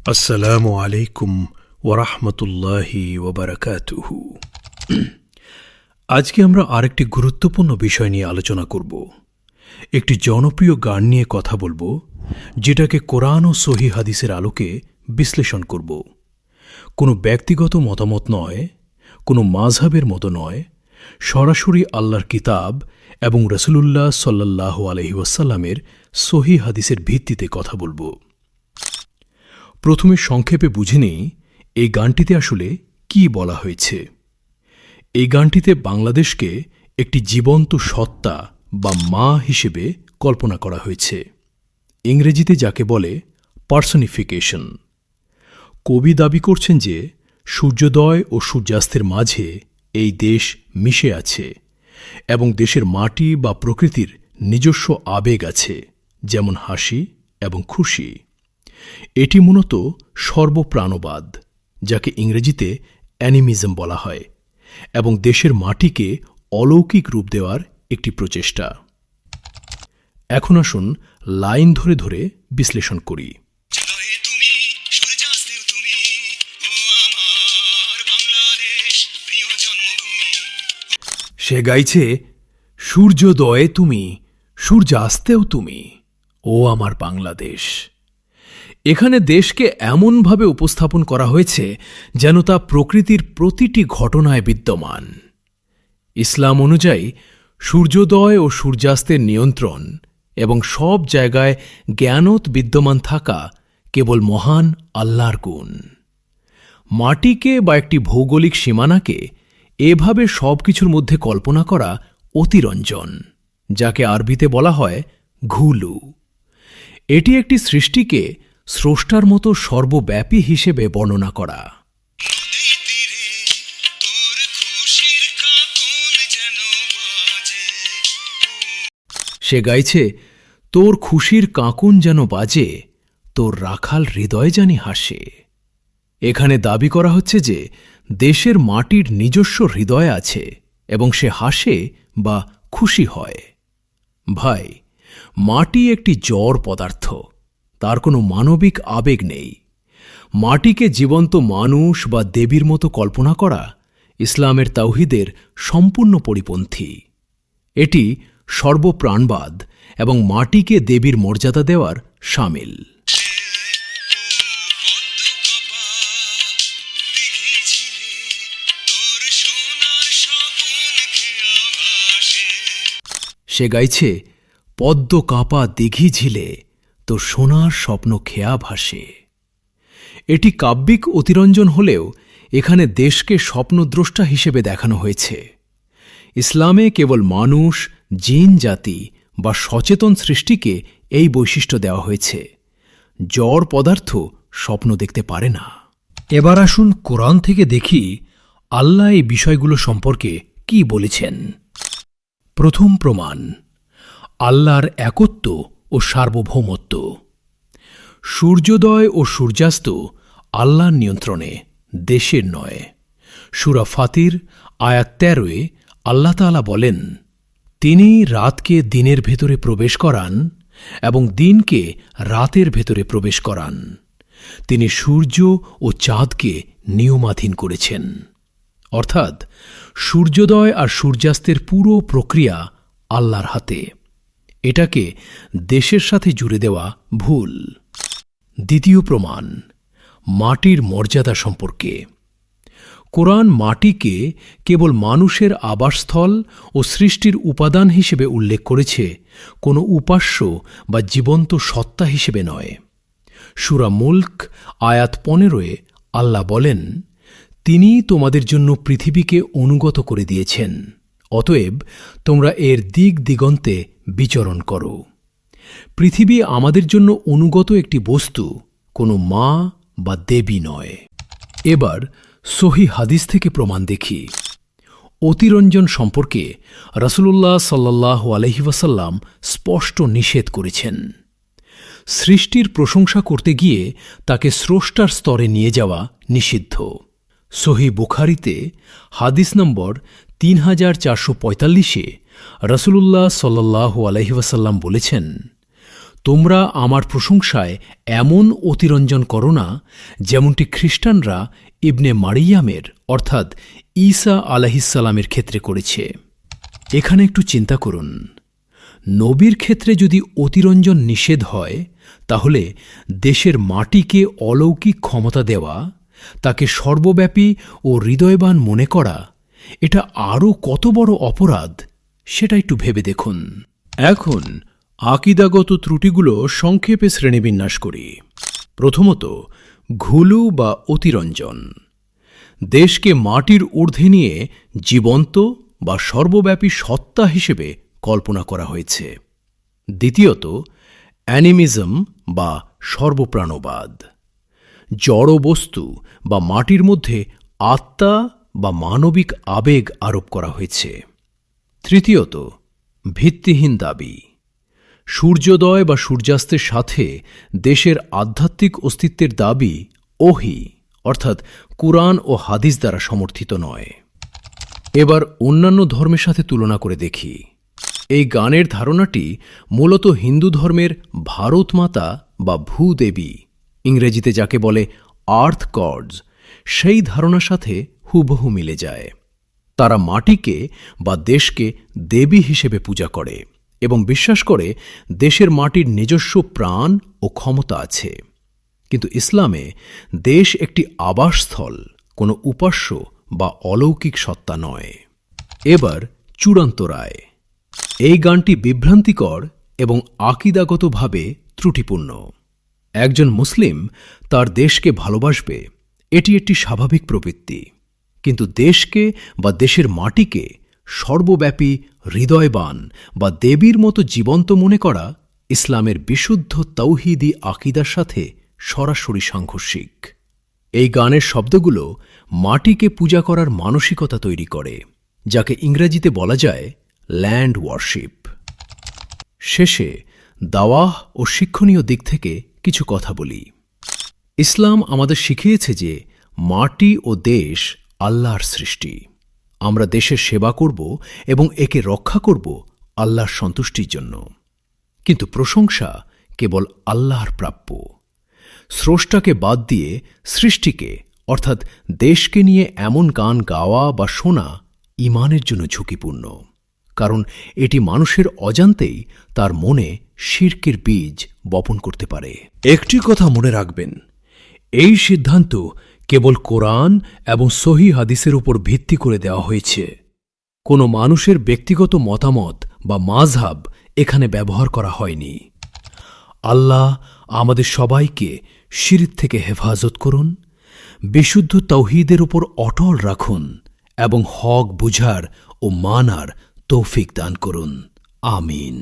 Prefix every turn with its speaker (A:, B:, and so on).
A: আসসালামু আলাইকুম ওরহমতুল্লাহি ওবরকাতুহু। আজকে আমরা আরেকটি গুরুত্বপূর্ণ বিষয় নিয়ে আলোচনা করব। একটি জনপ্রিয় গান নিয়ে কথা বলবো, যেটাকে কোরআন ও সহি হাদিসের আলোকে বিশ্লেষণ করব। কোনো ব্যক্তিগত মতামত নয়, কোনো মাযহাবের মতো নয়, সরাসরি আল্লাহর কিতাব এবং রাসূলুল্লাহ সাল্লাল্লাহু আলাইহি ওয়াসাল্লামের সহি হাদিসের ভিত্তিতে কথা বলবো। প্রথমে সংক্ষেপে বুঝে নেই এই গানটিতে আসলে কি বলা হয়েছে। এই গানটিতে বাংলাদেশকে একটি জীবন্ত সত্তা বা মা হিসেবে কল্পনা করা হয়েছে, ইংরেজিতে যাকে বলে পার্সনিফিকেশন। কবি দাবি করছেন যে সূর্যোদয় ও সূর্যাস্তের মাঝে এই দেশ মিশে আছে এবং দেশের মাটি বা প্রকৃতির নিজস্ব আবেগ আছে, যেমন হাসি এবং খুশি। এটি মূলত সর্বপ্রাণবাদ, যাকে ইংরেজিতে অ্যানিমিজম বলা হয়, এবং দেশের মাটিকে অলৌকিক রূপ দেওয়ার একটি প্রচেষ্টা। এখন আসুন লাইন ধরে ধরে বিশ্লেষণ করি। সে গাইছে, সূর্যোদয়ে তুমি, সূর্যাস্তেও তুমি, ও আমার বাংলাদেশ। এখানে দেশকে এমনভাবে উপস্থাপন করা হয়েছে যেন তা প্রকৃতির প্রতিটি ঘটনায় বিদ্যমান। ইসলাম অনুযায়ী সূর্যোদয় ও সূর্যাস্তের নিয়ন্ত্রণ এবং সব জায়গায় জ্ঞানত বিদ্যমান থাকা কেবল মহান আল্লাহর গুণ। মাটিকে বা একটি ভৌগোলিক সীমানাকে এভাবে সবকিছুর মধ্যে কল্পনা করা অতিরঞ্জন, যাকে আরবিতে বলা হয় ঘুলু। এটি একটি সৃষ্টিকে স্রষ্টার মতো সর্বব্যাপী হিসেবে বর্ণনা করা। সে গাইছে, তোর খুশির কাঁকুন যেন বাজে, তোর রাখাল হৃদয় জানি হাসে। এখানে দাবি করা হচ্ছে যে দেশের মাটির নিজস্ব হৃদয় আছে এবং সে হাসে বা খুশি হয়। ভাই, মাটি একটি জড় পদার্থ, তার কোনো মানবিক আবেগ নেই। মাটিকে জীবন্ত মানুষ বা দেবীর মতো কল্পনা করা ইসলামের তাওহীদের সম্পূর্ণ পরিপন্থী। এটি সর্বপ্রাণবাদ এবং মাটিকে দেবীর মর্যাদা দেওয়ার শামিল। সে গাইছে, পদ্ম কাঁপা দিঘি ঝিলে তো সোনার স্বপ্ন খেয়া ভাসে। এটি কাব্যিক অতিরঞ্জন হলেও এখানে দেশকে স্বপ্নদ্রষ্টা হিসেবে দেখানো হয়েছে। ইসলামে কেবল মানুষ, জিন জাতি বা সচেতন সৃষ্টিকে এই বৈশিষ্ট্য দেওয়া হয়েছে। জড় পদার্থ স্বপ্ন দেখতে পারে না। এবার আসুন কোরআন থেকে দেখি আল্লাহ এই বিষয়গুলো সম্পর্কে কি বলেছেন। প্রথম প্রমাণ, আল্লাহর একত্ব ও সার্বভৌমত্ব। সূর্যোদয় ও সূর্যাস্ত আল্লাহর নিয়ন্ত্রণে, দেশের নয়। সূরা ফাতির আয়াত 13-এ আল্লাহ তাআলা বলেন, তিনি রাতকে দিনের ভেতরে প্রবেশ করান এবং দিনকে রাতের ভেতরে প্রবেশ করান। তিনি সূর্য ও চাঁদকে নিয়মাধীন করেছেন। অর্থাৎ সূর্যোদয় আর সূর্যাস্তের পুরো প্রক্রিয়া আল্লাহর হাতে। এটাকে দেশের সাথে জুড়ে দেওয়া ভুল। দ্বিতীয় প্রমাণ, মাটির মর্যাদা সম্পর্কে। কোরআন মাটিকে কেবল মানুষের আবাসস্থল ও সৃষ্টির উপাদান হিসেবে উল্লেখ করেছে, কোনো উপাস্য বা জীবন্ত সত্তা হিসেবে নয়। সূরা মুলক আয়াত 15-এ আল্লাহ বলেন, তিনি তোমাদের জন্য পৃথিবীকে অনুগত করে দিয়েছেন, অতএব তোমরা এর দিক দিগন্তে বিচরণ করো। পৃথিবী আমাদের জন্য অনুগত একটি বস্তু, কোনো মা বা দেবী নয়। এবার সহি হাদিস থেকে প্রমাণ দেখি। অতিরঞ্জন সম্পর্কে রাসূলুল্লাহ সাল্লাল্লাহু আলাইহি ওয়াসাল্লাম স্পষ্ট নিষেধ করেছেন। সৃষ্টির প্রশংসা করতে গিয়ে তাকে স্রষ্টার স্তরে নিয়ে যাওয়া নিষিদ্ধ। সহি বুখারীতে হাদিস নম্বর 3445-এ রাসূলুল্লাহ সাল্লাল্লাহু আলাইহি ওয়াসাল্লাম বলেছেন, তোমরা আমার প্রশংসায় এমন অতিরঞ্জন করো না যেমনটি খ্রিস্টানরা ইবনে মারিয়ামের অর্থাৎ ঈসা আলাইহিসসালামের ক্ষেত্রে করেছে। এখানে একটু চিন্তা করুন, নবীর ক্ষেত্রে যদি অতিরঞ্জন নিষেধ হয়, তাহলে দেশের মাটিকে অলৌকিক ক্ষমতা দেওয়া, তাকে সর্বব্যাপী ও হৃদয়বান মনে করা, এটা আরও কত বড় অপরাধ সেটা একটু ভেবে দেখুন। এখন আকীদাগত ত্রুটিগুলো সংক্ষেপে শ্রেণীবিন্যাস করি। প্রথমত, ঘুলু বা অতিরঞ্জন। দেশকে মাটির ঊর্ধ্বে নিয়ে জীবন্ত বা সর্বব্যাপী সত্তা হিসেবে কল্পনা করা হয়েছে। দ্বিতীয়ত, অ্যানিমিজম বা সর্বপ্রাণবাদ। জড় বস্তু বা মাটির মধ্যে আত্মা বা মানবিক আবেগ আরোপ করা হয়েছে। তৃতীয়ত, ভিত্তিহীন দাবি। সূর্যোদয় বা সূর্যাস্তের সাথে দেশের আধ্যাত্মিক অস্তিত্বের দাবি ওহী অর্থাৎ কুরআন ও হাদিস দ্বারা সমর্থিত নয়। এবার অন্যান্য ধর্মের সাথে তুলনা করে দেখি। এই গানের ধারণাটি মূলত হিন্দু ধর্মের ভারত মাতা বা ভূদেবী, ইংরেজিতে যাকে বলে আর্থ গডস, সেই ধারণার সাথে হুবহু মিলে যায়। তারা মাটিকে বা দেশকে দেবী হিসেবে পূজা করে এবং বিশ্বাস করে দেশের মাটির নিজস্ব প্রাণ ও ক্ষমতা আছে। কিন্তু ইসলামে দেশ একটি আবাসস্থল, কোনো উপাস্য বা অলৌকিক সত্তা নয়। এবার চূড়ান্ত রায়। এই গানটি বিভ্রান্তিকর এবং আকীদাগতভাবে ত্রুটিপূর্ণ। একজন মুসলিম তার দেশকে ভালোবাসবে, এটি একটি স্বাভাবিক প্রবৃত্তি। কিন্তু দেশকে বা দেশের মাটিকে সর্বব্যাপী, হৃদয়বান বা দেবীর মতো জীবন্ত মনে করা ইসলামের বিশুদ্ধ তাওহীদি আকীদার সাথে সরাসরি সাংঘর্ষিক। এই গানের শব্দগুলো মাটিকে পূজা করার মানসিকতা তৈরি করে, যাকে ইংরেজিতে বলা যায় ল্যান্ড ওয়ারশিপ। শেষে দাওয়াহ ও শিক্ষণীয় দিক থেকে কিছু কথা বলি। ইসলাম আমাদের শিখিয়েছে যে মাটি ও দেশ আল্লাহর সৃষ্টি। আমরা দেশের সেবা করব এবং একে রক্ষা করব আল্লাহর সন্তুষ্টির জন্য। কিন্তু প্রশংসা কেবল আল্লাহর প্রাপ্য। স্রষ্টাকে বাদ দিয়ে সৃষ্টিকে অর্থাৎ দেশকে নিয়ে এমন গান গাওয়া বা শোনা ঈমানের জন্য ঝুঁকিপূর্ণ, কারণ এটি মানুষের অজান্তেই তার মনে শিরকের বীজ বপন করতে পারে। একটি কথা মনে রাখবেন, এই সিদ্ধান্ত কেবল কোরআন এবং সহিহ হাদিসের উপর ভিত্তি করে দেওয়া হয়েছে। কোনো মানুষের ব্যক্তিগত মতামত বা মাযহাব এখানে ব্যবহার করা হয়নি। আল্লাহ আমাদের সবাইকে শিরক থেকে হেফাজত করুন, বিশুদ্ধ তাওহীদের উপর অটল রাখুন এবং হক বুঝার ও মানার তৌফিক দান করুন। আমিন।